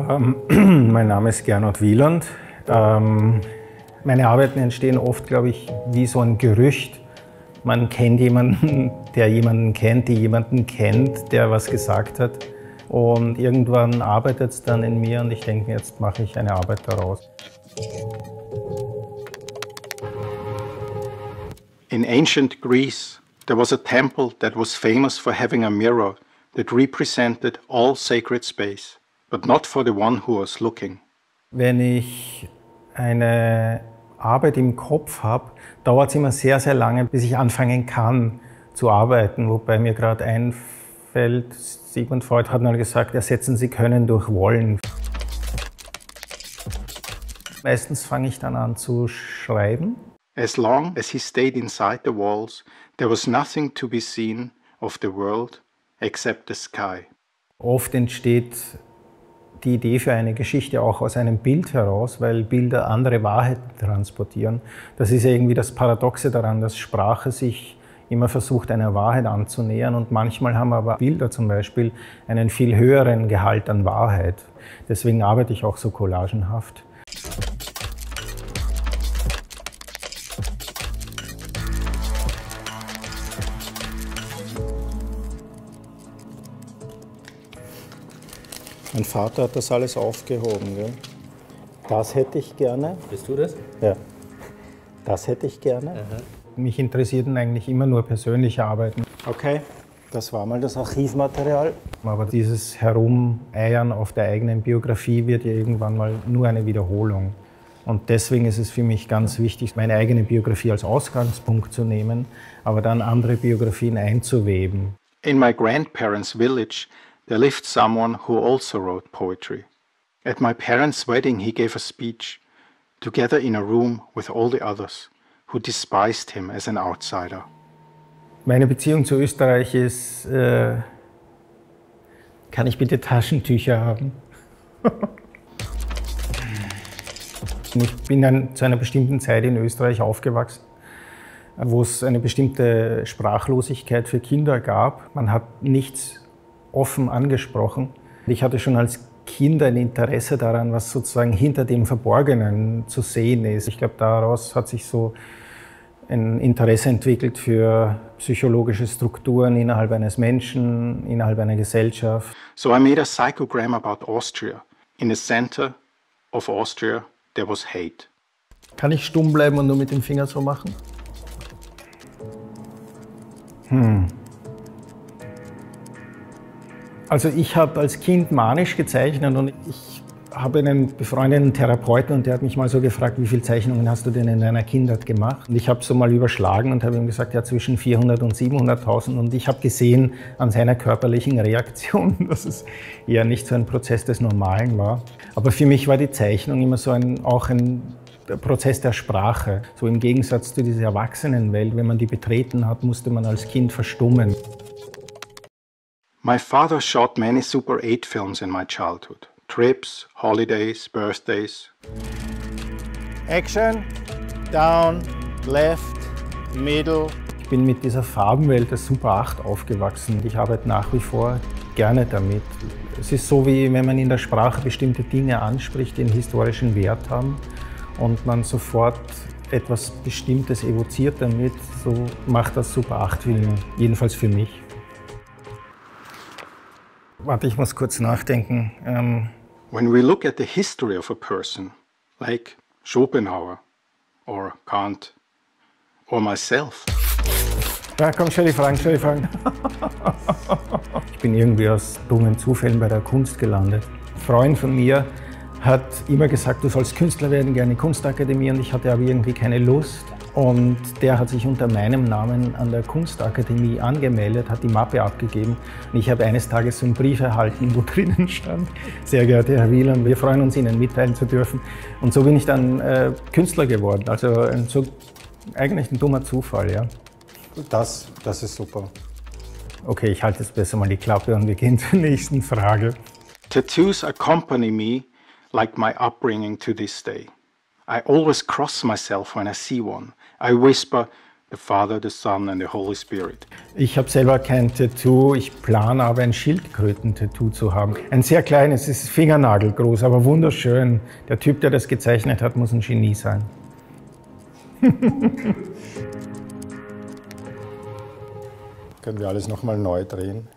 Mein Name ist Gernot Wieland. Meine Arbeiten entstehen oft, glaube ich, wie so ein Gerücht. Man kennt jemanden, der jemanden kennt, die jemanden kennt, der was gesagt hat. Und irgendwann arbeitet es dann in mir und ich denke, jetzt mache ich eine Arbeit daraus. In ancient Greece, there was a temple that was famous for having a mirror that represented all sacred space, but not for the one who was looking. Wenn ich eine Arbeit im Kopf habe, dauert es immer sehr, sehr lange, bis ich anfangen kann zu arbeiten. Wobei mir gerade einfällt, Sigmund Freud hat mal gesagt, ersetzen Sie Können durch Wollen. Meistens fange ich dann an zu schreiben. As long as he stayed inside the walls, there was nothing to be seen of the world except the sky. Oft entsteht die Idee für eine Geschichte auch aus einem Bild heraus, weil Bilder andere Wahrheiten transportieren. Das ist ja irgendwie das Paradoxe daran, dass Sprache sich immer versucht, einer Wahrheit anzunähern und manchmal haben aber Bilder zum Beispiel einen viel höheren Gehalt an Wahrheit. Deswegen arbeite ich auch so collagenhaft. Mein Vater hat das alles aufgehoben. Gell? Das hätte ich gerne. Bist du das? Ja. Das hätte ich gerne. Aha. Mich interessierten eigentlich immer nur persönliche Arbeiten. Okay, das war mal das Archivmaterial. Aber dieses Herumeiern auf der eigenen Biografie wird ja irgendwann mal nur eine Wiederholung. Und deswegen ist es für mich ganz wichtig, meine eigene Biografie als Ausgangspunkt zu nehmen, aber dann andere Biografien einzuweben. In my grandparents' village, there lived someone who also wrote poetry. At my parents' wedding, he gave a speech, together in a room with all the others, who despised him as an outsider. Meine Beziehung zu Österreich ist, kann ich bitte Taschentücher haben? Ich bin dann zu einer bestimmten Zeit in Österreich aufgewachsen, wo es eine bestimmte Sprachlosigkeit für Kinder gab. Man hat nichts offen angesprochen. Ich hatte schon als Kind ein Interesse daran, was sozusagen hinter dem Verborgenen zu sehen ist. Ich glaube, daraus hat sich so ein Interesse entwickelt für psychologische Strukturen innerhalb eines Menschen, innerhalb einer Gesellschaft. So I made a psychogram about Austria. In the center of Austria there was hate. Kann ich stumm bleiben und nur mit dem Finger so machen? Also ich habe als Kind manisch gezeichnet und ich habe einen befreundeten Therapeuten und der hat mich mal so gefragt, wie viele Zeichnungen hast du denn in deiner Kindheit gemacht? Und ich habe so mal überschlagen und habe ihm gesagt, ja zwischen 400 und 700.000 und ich habe gesehen an seiner körperlichen Reaktion, dass es eher nicht so ein Prozess des Normalen war. Aber für mich war die Zeichnung immer so auch ein Prozess der Sprache. So im Gegensatz zu dieser Erwachsenenwelt, wenn man die betreten hat, musste man als Kind verstummen. My father shot many Super 8 films in my childhood. Trips, holidays, birthdays. Action, down, left, middle. Ich bin mit dieser Farbenwelt der Super 8 aufgewachsen. Ich arbeite nach wie vor gerne damit. Es ist so, wie wenn man in der Sprache bestimmte Dinge anspricht, die einen historischen Wert haben und man sofort etwas Bestimmtes evoziert damit. So macht das Super 8-Film, jedenfalls für mich. Warte, ich muss kurz nachdenken. When we look at the history of a person, like Schopenhauer or Kant or myself. Ja, komm, stell die Fragen. Ich bin irgendwie aus dummen Zufällen bei der Kunst gelandet. Ein Freund von mir hat immer gesagt, du sollst Künstler werden, gerne Kunstakademie, und ich hatte aber irgendwie keine Lust. Und der hat sich unter meinem Namen an der Kunstakademie angemeldet, hat die Mappe abgegeben. Und ich habe eines Tages so einen Brief erhalten, wo drinnen stand: Sehr geehrter Herr Wieland, wir freuen uns, Ihnen mitteilen zu dürfen. Und so bin ich dann Künstler geworden. Also eigentlich ein dummer Zufall, ja. Das ist super. Okay, ich halte jetzt besser mal die Klappe und wir gehen zur nächsten Frage. Tattoos accompany me like my upbringing to this day. I always cross myself when I see one. I whisper, the Father, the Son and the Holy Spirit. Ich habe selber kein Tattoo, ich plane aber ein Schildkröten-Tattoo zu haben. Ein sehr kleines, es ist fingernagelgroß, aber wunderschön. Der Typ, der das gezeichnet hat, muss ein Genie sein. Können wir alles nochmal neu drehen?